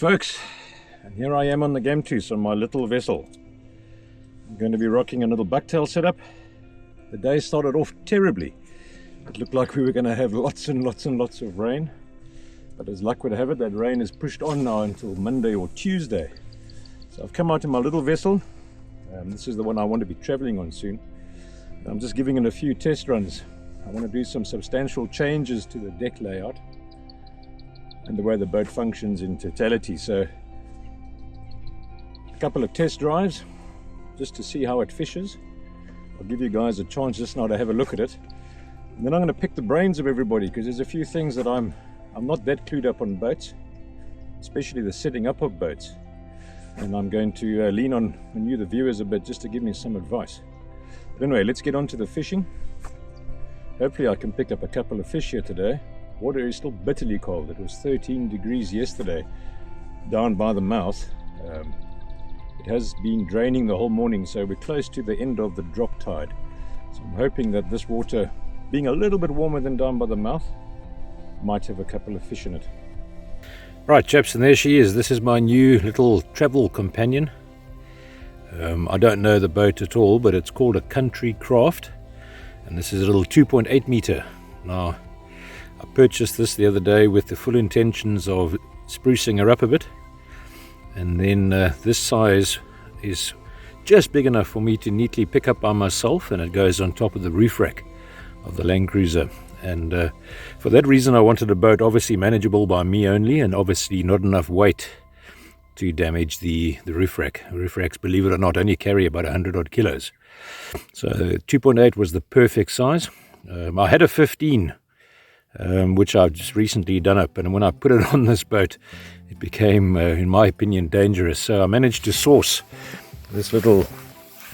folks, and here I am on the Gamtoos on my little vessel. I'm going to be rocking a little bucktail setup. The day started off terribly. It looked like we were going to have lots and lots of rain, but as luck would have it, that rain is pushed on now until Monday or Tuesday. So I've come out in my little vessel. This is the one I want to be traveling on soon. I'm just giving it a few test runs. I want to do some substantial changes to the deck layout and the way the boat functions in totality. So a couple of test drives just to see how it fishes. I'll give you guys a chance just now to have a look at it, and then I'm going to pick the brains of everybody, because there's a few things that I'm not that clued up on boats, especially the setting up of boats, and I'm going to lean on you the viewers a bit just to give me some advice. But anyway, let's get on to the fishing. Hopefully I can pick up a couple of fish here today. Water is still bitterly cold. It was 13 degrees yesterday down by the mouth. It has been draining the whole morning, so we're close to the end of the drop tide. So I'm hoping that this water, being a little bit warmer than down by the mouth, might have a couple of fish in it. Right, chaps, and there she is. This is my new little travel companion. I don't know the boat at all, but it's called a Country Craft, and this is a little 2.8 meter. Now, I purchased this the other day with the full intentions of sprucing her up a bit, and then this size is just big enough for me to neatly pick up by myself, and it goes on top of the roof rack of the Land Cruiser. And for that reason I wanted a boat obviously manageable by me only, and obviously not enough weight to damage the roof rack. Roof racks, believe it or not, only carry about 100 odd kilos. So 2.8 was the perfect size. I had a 15, which I've just recently done up, and when I put it on this boat, it became, in my opinion, dangerous. So I managed to source this little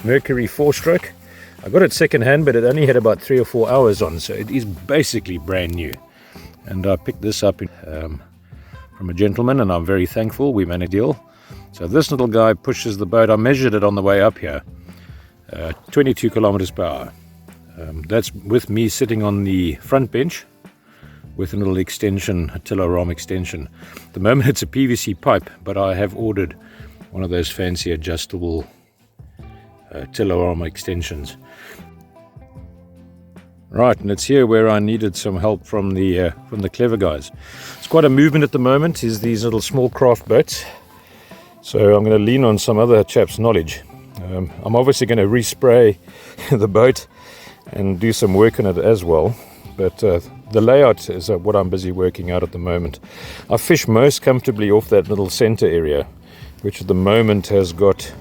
Mercury 4-stroke. I got it second hand, but it only had about 3 or 4 hours on, so it is basically brand new. And I picked this up from a gentleman, and I'm very thankful. We made a deal. So this little guy pushes the boat. I measured it on the way up here, 22 kilometers per hour. That's with me sitting on the front bench with a little extension, a tiller arm extension. At the moment it's a PVC pipe, but I have ordered one of those fancy adjustable tiller arm extensions. Right, and it's here where I needed some help from the clever guys. It's quite a movement at the moment, is these little Smallcraft boats. So I'm going to lean on some other chaps' knowledge. I'm obviously going to respray the boat and do some work on it as well. But the layout is what I'm busy working out at the moment. I fish most comfortably off that little center area, which at the moment has got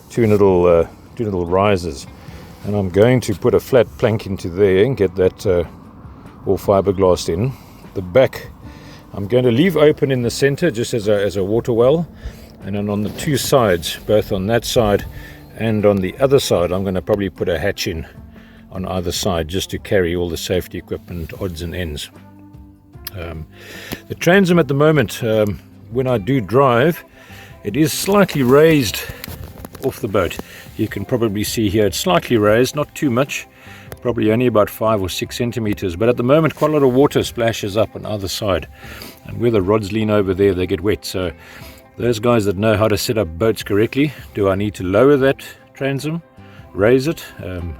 two little risers. And I'm going to put a flat plank into there and get that all fiberglassed in. The back I'm going to leave open in the center just as a water well, and then on the two sides, both on that side and on the other side, I'm going to probably put a hatch in on either side just to carry all the safety equipment, odds and ends. The transom at the moment, when I do drive, it is slightly raised off the boat. You can probably see here it's slightly raised, not too much, probably only about 5 or 6 centimeters, but at the moment quite a lot of water splashes up on either side, and where the rods lean over there, they get wet. So those guys that know how to set up boats correctly, do I need to lower that transom, raise it?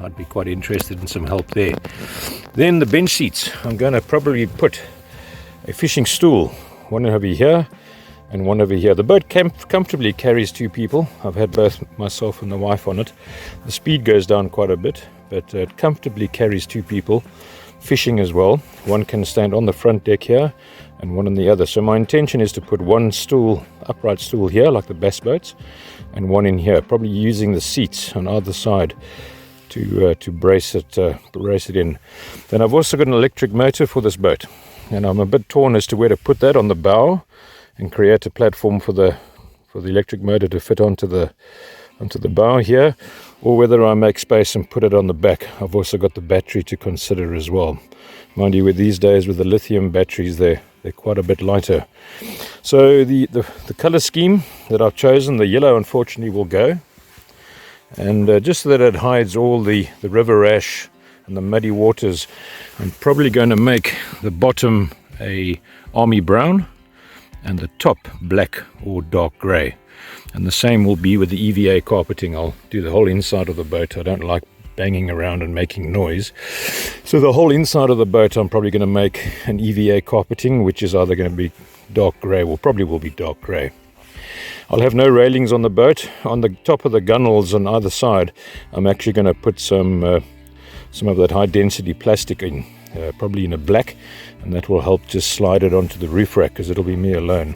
I'd be quite interested in some help there. Then the bench seats, I'm going to probably put a fishing stool, one over here and one over here. The boat comfortably carries 2 people. I've had both myself and the wife on it. The speed goes down quite a bit, but it comfortably carries 2 people fishing as well. One can stand on the front deck here and one on the other. So my intention is to put one stool, upright stool here like the bass boats, and one in here, probably using the seats on either side to brace it in. Then I've also got an electric motor for this boat, and I'm a bit torn as to where to put that on the bow and create a platform for the electric motor to fit onto the bow here, or whether I make space and put it on the back. I've also got the battery to consider as well. Mind you, with these days with the lithium batteries, they're quite a bit lighter. So the color scheme that I've chosen, the yellow unfortunately will go, and just so that it hides all the river ash and the muddy waters, I'm probably going to make the bottom a army brown and the top black or dark grey. And the same will be with the EVA carpeting. I'll do the whole inside of the boat. I don't like banging around and making noise, so the whole inside of the boat I'm probably going to make an EVA carpeting, which is either going to be dark grey, or probably will be dark grey. I'll have no railings on the boat. On the top of the gunnels on either side, I'm actually going to put some of that high density plastic in, probably in a black, and that will help just slide it onto the roof rack, because it'll be me alone.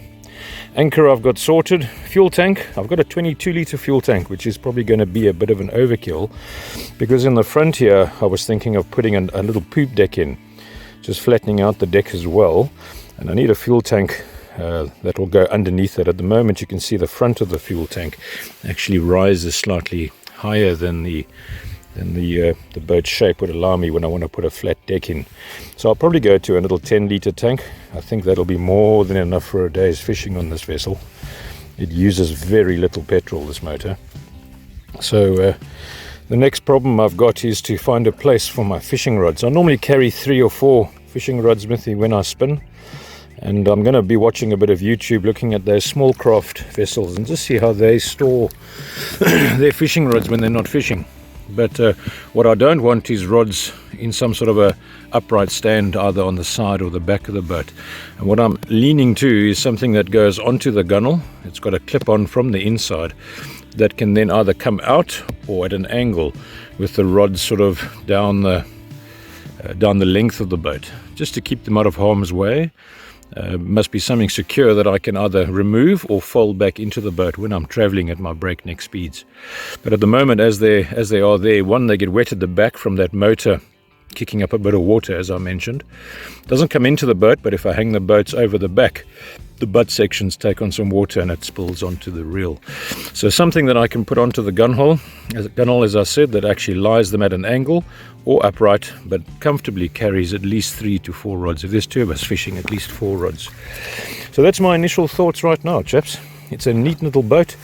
Anchor I've got sorted. Fuel tank, I've got a 22 litre fuel tank, which is probably going to be a bit of an overkill, because in the front here I was thinking of putting a little poop deck in, just flattening out the deck as well, and I need a fuel tank that will go underneath it. At the moment you can see the front of the fuel tank actually rises slightly higher than the boat shape would allow me when I want to put a flat deck in. So I'll probably go to a little 10 litre tank. I think that'll be more than enough for a day's fishing on this vessel. It uses very little petrol, this motor. So the next problem I've got is to find a place for my fishing rods. I normally carry 3 or 4 fishing rods with me when I spin, and I'm going to be watching a bit of YouTube, looking at those Smallcraft vessels and just see how they store their fishing rods when they're not fishing. But what I don't want is rods in some sort of a upright stand, either on the side or the back of the boat. And what I'm leaning to is something that goes onto the gunnel. It's got a clip on from the inside that can then either come out or at an angle, with the rods sort of down the length of the boat, just to keep them out of harm's way. Must be something secure that I can either remove or fold back into the boat when I'm traveling at my breakneck speeds. But at the moment, as they are there, one, they get wet at the back from that motor kicking up a bit of water, as I mentioned. Doesn't come into the boat, but if I hang the boats over the back, the butt sections take on some water and it spills onto the reel. So something that I can put onto the gunhole, as I said, that actually lies them at an angle or upright, but comfortably carries at least 3 to 4 rods. If there's 2 of us fishing, at least 4 rods. So that's my initial thoughts right now, chaps. It's a neat little boat.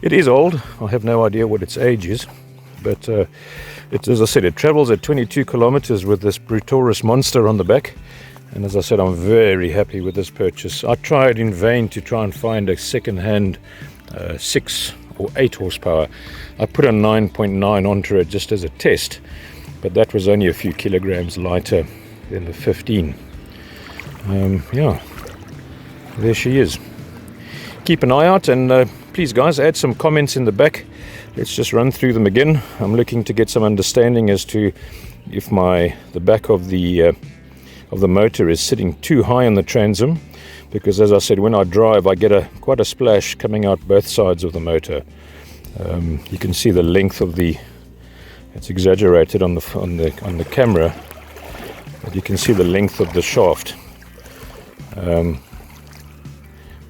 It is old. I have no idea what its age is, but as I said, it travels at 22 kilometers with this Brutaurus monster on the back. And as I said, I'm very happy with this purchase. I tried in vain to try and find a second-hand 6 or 8 horsepower. I put a 9.9 onto it just as a test, but that was only a few kilograms lighter than the 15. Yeah, there she is. Keep an eye out, and please guys, add some comments in the back. Let's just run through them again. I'm looking to get some understanding as to if the back of the motor is sitting too high on the transom, because as I said, when I drive I get quite a splash coming out both sides of the motor. You can see the length of it's exaggerated on the camera, but you can see the length of the shaft.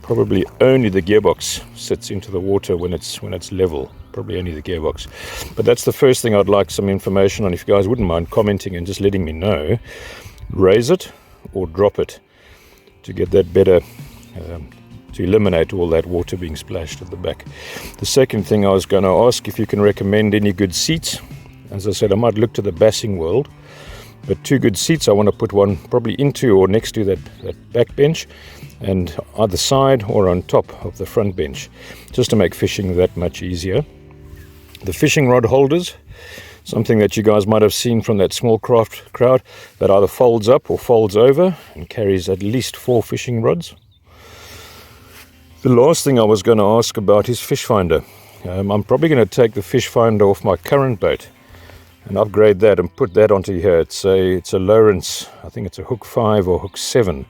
Probably only the gearbox sits into the water when it's level. Probably only the gearbox. But that's the first thing I'd like some information on. If you guys wouldn't mind commenting and just letting me know. Raise it or drop it to get that better, to eliminate all that water being splashed at the back. The second thing I was going to ask, if you can recommend any good seats. As I said, I might look to the bassing world, but 2 good seats. I want to put one probably into or next to that back bench, and either side or on top of the front bench, just to make fishing that much easier. The fishing rod holders, something that you guys might have seen from that Smallcraft crowd, that either folds up or folds over and carries at least 4 fishing rods. The last thing I was going to ask about is fish finder. I'm probably going to take the fish finder off my current boat and upgrade that and put that onto here. It's a Lowrance, I think it's a hook 5 or hook 7.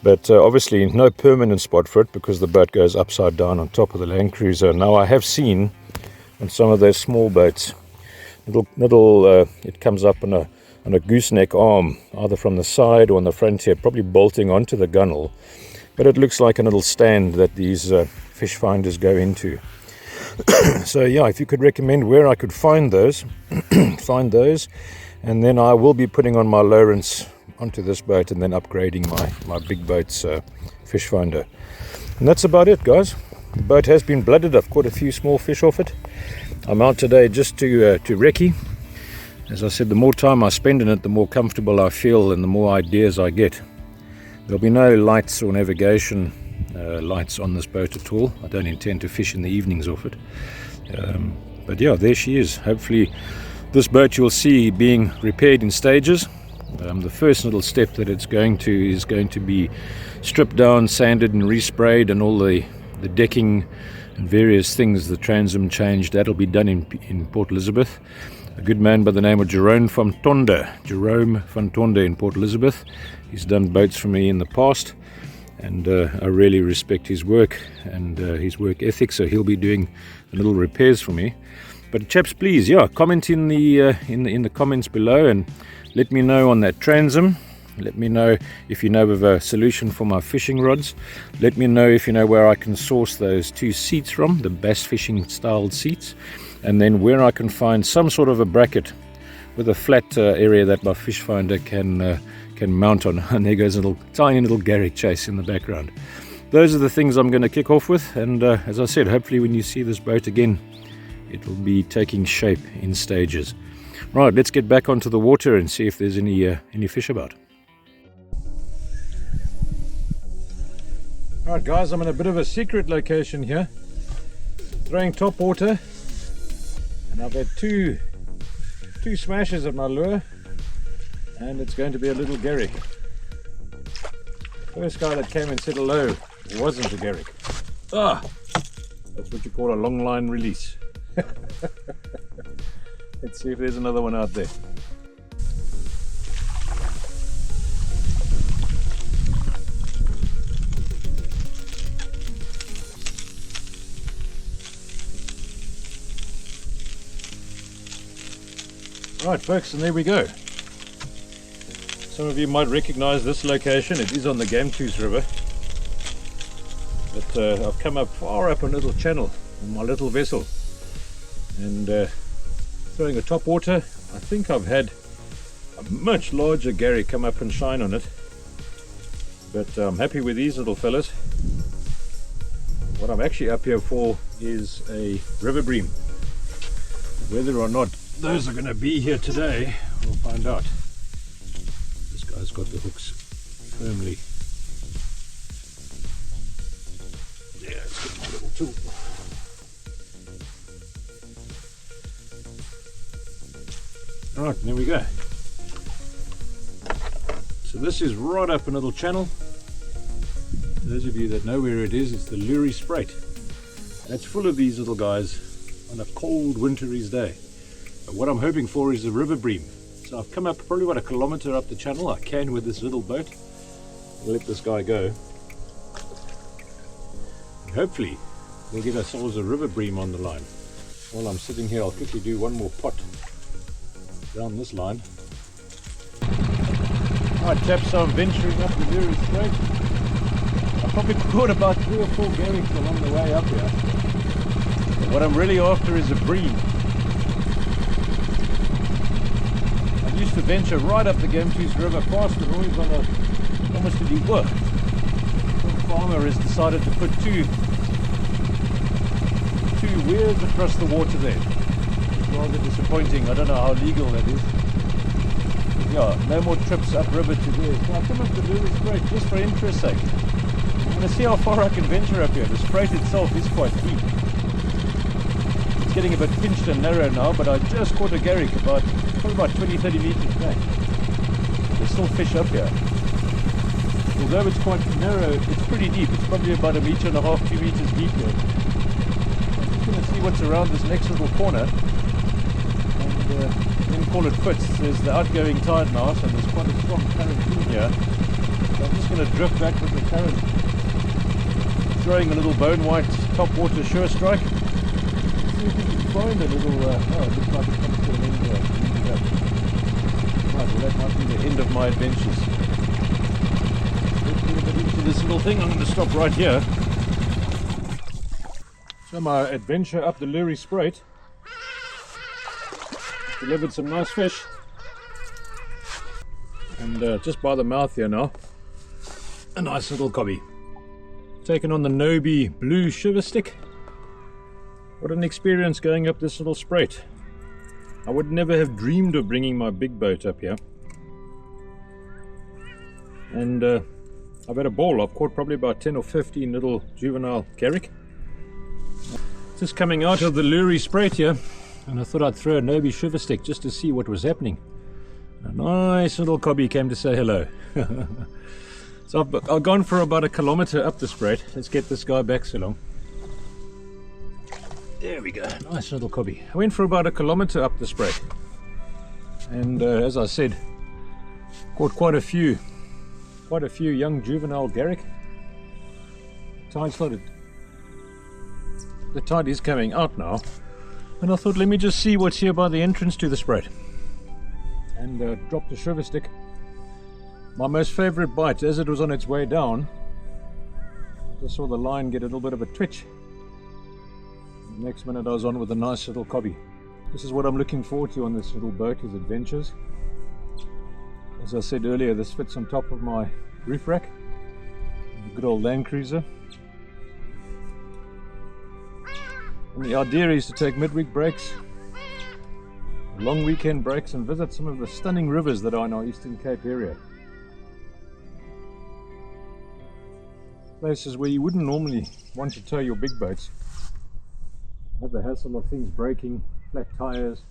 But obviously no permanent spot for it, because the boat goes upside down on top of the Land Cruiser. Now I have seen on some of those small boats, it comes up on a gooseneck arm, either from the side or on the front here, probably bolting onto the gunnel. But it looks like a little stand that these fish finders go into. So yeah, if you could recommend where I could find those, and then I will be putting on my Lowrance onto this boat and then upgrading my big boat's fish finder. And that's about it, guys. The boat has been blooded. I've caught a few small fish off it. I'm out today just to recce. As I said, the more time I spend in it, the more comfortable I feel and the more ideas I get. There'll be no lights or navigation lights on this boat at all. I don't intend to fish in the evenings off it. But yeah, there she is. Hopefully this boat you'll see being repaired in stages. The first little step that it's going to is going to be stripped down, sanded and resprayed, and all the decking and various things, the transom changed. That'll be done in Port Elizabeth. A good man by the name of Jerome van Tonde in Port Elizabeth. He's done boats for me in the past, and I really respect his work and his work ethic, so he'll be doing the little repairs for me. But chaps, please, yeah, comment in the comments below and let me know on that transom. Let me know if you know of a solution for my fishing rods. Let me know if you know where I can source those 2 seats from, the bass fishing styled seats, and then where I can find some sort of a bracket with a flat area that my fish finder can mount on. And there goes a tiny little Garrick chase in the background. Those are the things I'm going to kick off with, and as I said, hopefully when you see this boat again, it will be taking shape in stages. Right, let's get back onto the water and see if there's any fish about. Alright guys, I'm in a bit of a secret location here, throwing top water, and I've had two smashes at my lure, and it's going to be a little Garrick. First guy that came and said hello wasn't a Garrick. That's what you call a long line release. Let's see if there's another one out there. Right folks, and there we go. Some of you might recognize this location. It is on the Gamtoos River, but I've come up far up a little channel on my little vessel, and throwing a top water. I think I've had a much larger Garrick come up and shine on it, but I'm happy with these little fellas. What I'm actually up here for is a River Bream. Whether or not those are going to be here today, we'll find out. This guy's got the hooks firmly. Yeah, let's get my little tool. Alright, there we go. So this is right up a little channel. For those of you that know where it is, it's the Loeriespruit. It's full of these little guys on a cold winter's day. But what I'm hoping for is a River Bream. So I've come up probably about 1 kilometer up the channel. I can with this little boat. I'll let this guy go. And hopefully we'll get ourselves a River Bream on the line. While I'm sitting here, I'll quickly do one more pot down this line. Alright chaps, so I'm venturing up the Loeriespruit. I probably caught about 3 or 4 Garricks along the way up here. But what I'm really after is a Bream. I used to venture right up the Gamtoos River past the always on almost to be work. Some farmer has decided to put two weirs across the water there. It's rather disappointing. I don't know how legal that is. But yeah, no more trips upriver to there. So I come up the Loeriespruit just for interest's sake. I'm going to see how far I can venture up here. The Spruit itself is quite deep. It's getting a bit pinched and narrow now, but I just caught a Garrick probably about 20-30 meters back. There's still fish up here. Although it's quite narrow, it's pretty deep. It's probably about 1.5 meters, 2 meters deep here. I'm just going to see what's around this next little corner, and then call it quits. There's the outgoing tide now, so there's quite a strong current in here. So I'm just going to drift back with the current, throwing a little bone white top water sure strike. See if we can find a little, oh, it looks like it comes to an end here. Right, well that might be the end of my adventures. Let's get a bit into this little thing. I'm going to stop right here. So my adventure up the Loeriespruit delivered some nice fish, and just by the mouth here now, a nice little cobby. Taken on the Nobi blue shiver stick. What an experience going up this little Spruit. I would never have dreamed of bringing my big boat up here. And I've had a ball. I've caught probably about 10 or 15 little juvenile Garrick. Just coming out of the Loeriespruit here, and I thought I'd throw a Nobi shiver stick just to see what was happening. A nice little cobby came to say hello. So I've gone for about 1 kilometer up the Spruit. Let's get this guy back so long. There we go, nice little cobby. I went for about 1 kilometer up the Spruit, and as I said, caught quite a few young juvenile Garrick. The tide is coming out now, and I thought, let me just see what's here by the entrance to the Spruit, and dropped a shiver stick. My most favorite bite, as it was on its way down, I just saw the line get a little bit of a twitch. The next minute I was on with a nice little cobby. This is what I'm looking forward to on this little boat, is adventures. As I said earlier, this fits on top of my roof rack, a good old Land Cruiser. And the idea is to take midweek breaks, long weekend breaks, and visit some of the stunning rivers that are in our Eastern Cape area. Places where you wouldn't normally want to tow your big boats. Have the hassle of things breaking, flat tires,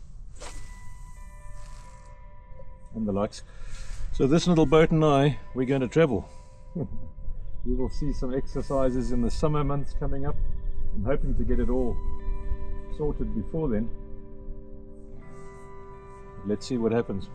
and the likes. So this little boat and we're going to travel. You will see some exercises in the summer months coming up. I'm hoping to get it all sorted before then. Let's see what happens.